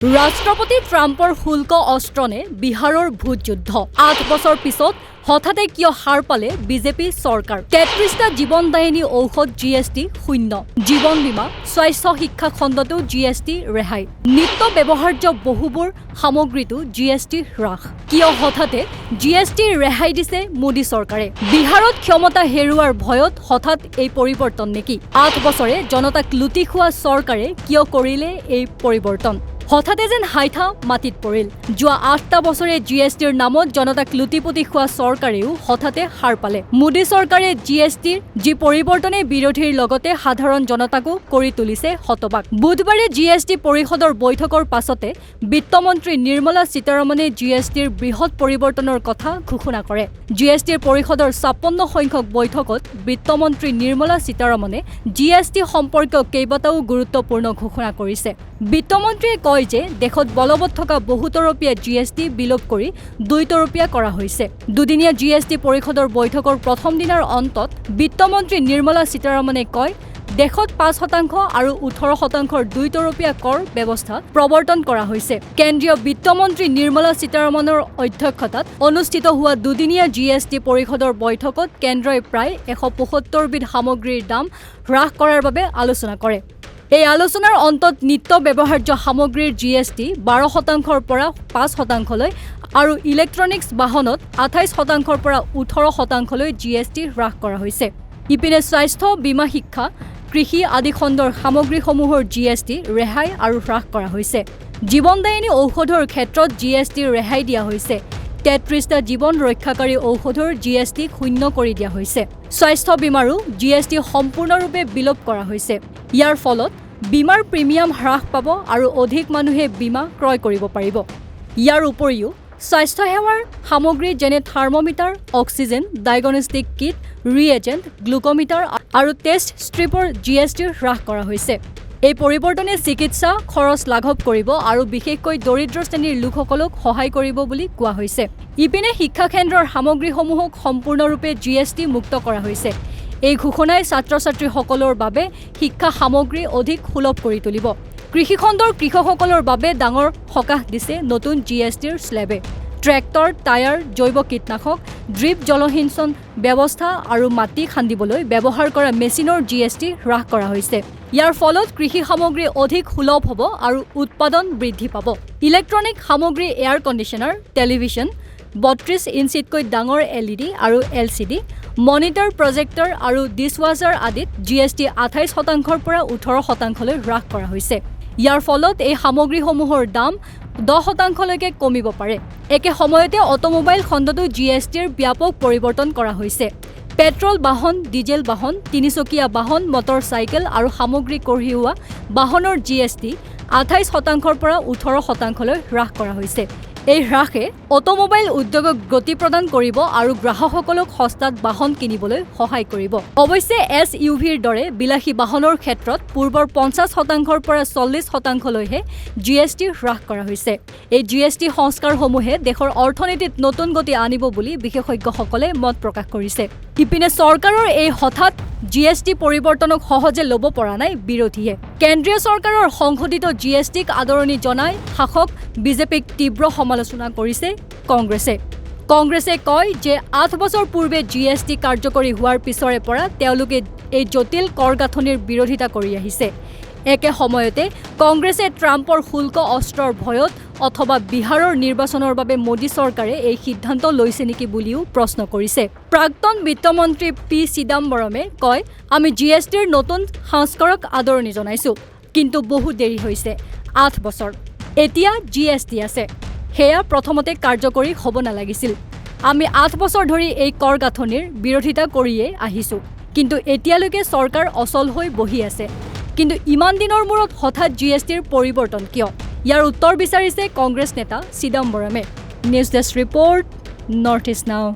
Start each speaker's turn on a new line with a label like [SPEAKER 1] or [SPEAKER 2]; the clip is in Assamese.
[SPEAKER 1] ৰাষ্ট্ৰপতি ট্ৰাম্পৰ শুল্ক অস্ত্ৰনে বিহাৰৰ ভোট যুদ্ধ ৮ বছৰ পিছত হঠাতে কিয় হাৰ পালে বিজেপি চৰকাৰ ৩৩টা জীৱনদায়িনী ঔষধ জিএছটি শূন্য জীৱন বীমা স্বাস্থ্য শিক্ষা খণ্ডতো জিএছটি ৰেহাই নিত্য ব্যৱহাৰ্য বহুবোৰ সামগ্ৰীতো জিএছটি হ্ৰাস কিয় হঠাতে জিএছটি ৰেহাই দিছে মোদী চৰকাৰে বিহাৰত ক্ষমতা হেৰুৱাৰ ভয়ত হঠাৎ এই পৰিৱৰ্তন নেকি ৮ বছৰে জনতাক লুটি খোৱা চৰকাৰে কিয় কৰিলে এই পৰিৱৰ্তন হঠাতে যেন হাইঠা মাটিত পৰিল যোৱা ৮টা বছৰে জিএছটিৰ নামত জনতাক লুটিপুটি খোৱা চৰকাৰেও হঠাতে হাৰ পালে মোদী চৰকাৰে জিএছটিৰ যি পৰিৱৰ্তনে বিৰোধীৰ লগতে সাধাৰণ জনতাকো কৰি তুলিছে হতবাক বুধবাৰে জিএছটি পৰিষদৰ বৈঠকৰ পাছতে বিত্তমন্ত্ৰী নিৰ্মলা সীতাৰমণে জিএছটিৰ বৃহৎ পৰিৱৰ্তনৰ কথা ঘোষণা কৰে জিএছটিৰ পৰিষদৰ ৫৬ সংখ্যক বৈঠকত বিত্তমন্ত্ৰী নিৰ্মলা সীতাৰমণে জিএছটি সম্পৰ্কীয় কেইবাটাও গুৰুত্বপূৰ্ণ ঘোষণা কৰিছে বিত্তমন্ত্ৰীয়ে কয় যে দেশত বলবৎ থকা বহুতৰপীয়া জিএছটি বিলোপ কৰি ২ তৰপীয়া কৰা হৈছে দুদিনীয়া জিএছটি পৰিষদৰ বৈঠকৰ প্ৰথম দিনৰ অন্তত বিত্তমন্ত্ৰী নিৰ্মলা সীতাৰমণে কয় দেশত ৫% আৰু ১৮%ৰ ২ তৰপীয়া কৰ ব্যৱস্থা প্ৰৱৰ্তন কৰা হৈছে কেন্দ্ৰীয় বিত্তমন্ত্ৰী নিৰ্মলা সীতাৰমণৰ অধ্যক্ষতাত অনুষ্ঠিত হোৱা দুদিনীয়া জিএছটি পৰিষদৰ বৈঠকত কেন্দ্ৰই প্ৰায় ১৭৫ বিধ সামগ্ৰীৰ দাম হ্ৰাস কৰাৰ বাবে আলোচনা কৰে এই আলোচনাৰ অন্তত নিত্য ব্যৱহাৰ্য সামগ্ৰীৰ জিএছটি ১২%ৰ পৰা ৫%লৈ আৰু ইলেক্ট্ৰনিক্স বাহনত ২৮%ৰ পৰা ১৮%লৈ জিএছটি হ্ৰাস কৰা হৈছে ইপিনে স্বাস্থ্য বীমা শিক্ষা কৃষি আদি খণ্ডৰ সামগ্ৰীসমূহৰ জিএছটি ৰেহাই আৰু হ্ৰাস কৰা হৈছে জীৱনদায়িনী ঔষধৰ ক্ষেত্ৰত জিএছটি ৰেহাই দিয়া হৈছে ৩৩টা জীৱন ৰক্ষাকাৰী ঔষধৰ জিএছটি শূন্য কৰি দিয়া হৈছে স্বাস্থ্য বীমাৰো জিএছটি সম্পূৰ্ণৰূপে বিলোপ কৰা হৈছে ইয়াৰ ফলত বীমাৰ প্ৰিমিয়াম হ্ৰাস পাব আৰু অধিক মানুহে বীমা ক্ৰয় কৰিব পাৰিব ইয়াৰ উপৰিও স্বাস্থ্য সেৱাৰ সামগ্ৰী যেনে thermometer oxygen diagnostic kit reagent glucometer আৰু টেষ্ট ষ্ট্ৰিপৰ জিএছটি হ্ৰাস কৰা হৈছে এই পৰিৱৰ্তনে চিকিৎসা খৰচ লাঘৱ কৰিব আৰু বিশেষকৈ দৰিদ্ৰ শ্ৰেণীৰ লোকসকলক সহায় কৰিব বুলি কোৱা হৈছে ইপিনে শিক্ষা কেন্দ্ৰৰ সামগ্ৰীসমূহক সম্পূৰ্ণৰূপে জিএছটি মুক্ত কৰা হৈছে এই ঘোষণাই ছাত্ৰ-ছাত্ৰীসকলৰ বাবে শিক্ষা সামগ্ৰী অধিক সুলভ কৰি তুলিব কৃষিখণ্ডৰ কৃষকসকলৰ বাবে ডাঙৰ সকাহ দিছে নতুন জিএছটিৰ স্লেবে ট্ৰেক্টৰ টায়াৰ জৈৱ কীটনাশক ড্ৰিপ জলসিঞ্চন ব্যৱস্থা আৰু মাটি খান্দিবলৈ ব্যৱহাৰ কৰা মেচিনৰ জিএছটি হ্ৰাস কৰা হৈছে ইয়াৰ ফলত কৃষি সামগ্ৰী অধিক সুলভ হ'ব আৰু উৎপাদন বৃদ্ধি পাব ইলেক্ট্ৰনিক সামগ্ৰী এয়াৰ কণ্ডিশ্যনাৰ টেলিভিছন ৩২ ইঞ্চিতকৈ ডাঙৰ LED আৰু LCD মনিটৰ প্ৰজেক্টৰ আৰু ডিছৱাশ্বাৰ আদিত জিএছটি ২৮%ৰ পৰা ১৮%লৈ হ্ৰাস কৰা হৈছে ইয়াৰ ফলত এই সামগ্ৰীসমূহৰ দাম ১০%লৈকে কমিব পাৰে একে সময়তে অটোমোবাইল খণ্ডতো জিএছটিৰ ব্যাপক পৰিৱৰ্তন কৰা হৈছে পেট্ৰল বাহন ডিজেল বাহন তিনিচকীয়া বাহন মটৰ চাইকেল আৰু সামগ্ৰী কঢ়িওৱা বাহনৰ জিএছটি ২৮%ৰ পৰা ১৮%লৈ হ্ৰাস কৰা হৈছে এই হ্ৰাসে অটোমোবাইল উদ্যোগক গতি প্ৰদান কৰিব আৰু গ্ৰাহকসকলক সস্তাত বাহন কিনিবলৈ সহায় কৰিব অৱশ্যে SUVৰ দৰে বিলাসী বাহনৰ ক্ষেত্ৰত পূৰ্বৰ ৫০%ৰ পৰা ৪০%লৈহে জিএছটি হ্ৰাস কৰা হৈছে এই জিএছটি সংস্কাৰসমূহে দেশৰ অৰ্থনীতিত নতুন গতি আনিব বুলি বিশেষজ্ঞসকলে মত প্ৰকাশ কৰিছে ইপিনে চৰকাৰৰ এই হঠাৎ জিএছটি পৰিৱৰ্তনক সহজে ল'ব পৰা নাই বিৰোধীয়ে কেন্দ্ৰীয় চৰকাৰৰ সংশোধিত জিএছটিক আদৰণি জনাই শাসক বিজেপিক তীব্ৰ সমালোচনা কৰিছে কংগ্ৰেছে কয় যে ৮ বছৰ পূৰ্বে জিএছটি কাৰ্যকৰী হোৱাৰ পিছৰে পৰা তেওঁলোকে এই জটিল কৰ গাঁথনিৰ বিৰোধিতা কৰি আহিছে একে সময়তে কংগ্ৰেছে ট্ৰাম্পৰ শুল্ক অস্ত্ৰৰ ভয়ত অথবা বিহাৰৰ নিৰ্বাচনৰ বাবে মোদী চৰকাৰে এই সিদ্ধান্ত লৈছে নেকি বুলিও প্ৰশ্ন কৰিছে প্ৰাক্তন বিত্তমন্ত্ৰী পি চিদাম্বৰমে কয় আমি জিএছটিৰ নতুন সংস্কাৰক আদৰণি জনাইছো কিন্তু বহু দেৰি হৈছে ৮ বছৰ এতিয়া জিএছটি আছে সেয়া প্ৰথমতে কাৰ্যকৰী হ'ব নালাগিছিল আমি ৮ বছৰ ধৰি এই কৰ গাঁথনিৰ বিৰোধিতা কৰিয়ে আহিছো কিন্তু এতিয়ালৈকে চৰকাৰ অচল হৈ বহি আছে কিন্তু ইমান দিনৰ মূৰত হঠাৎ জিএছটিৰ পৰিৱৰ্তন কিয় ইয়াৰ উত্তৰ বিচাৰিছে কংগ্ৰেছ নেতা চিদাম্বৰমে news desk report North East নাও